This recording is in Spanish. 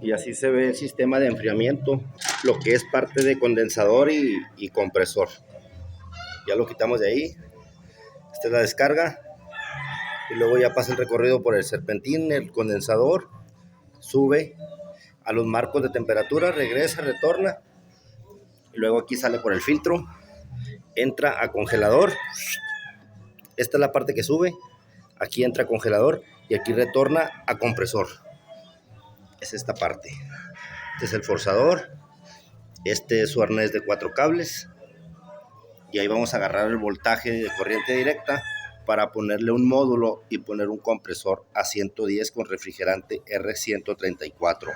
Y así se ve el sistema de enfriamiento, lo que es parte de condensador y compresor. Ya lo quitamos de ahí. Esta es la descarga. Y luego ya pasa el recorrido por el serpentín, el condensador, sube a los marcos de temperatura, regresa, retorna. Y luego aquí sale por el filtro, entra a congelador. Esta es la parte que sube. Aquí entra a congelador y aquí retorna a compresor. Es esta parte. Este es el forzador. Este es su arnés de 4 cables. Y ahí vamos a agarrar el voltaje de corriente directa para ponerle un módulo y poner un compresor a 110 con refrigerante R134.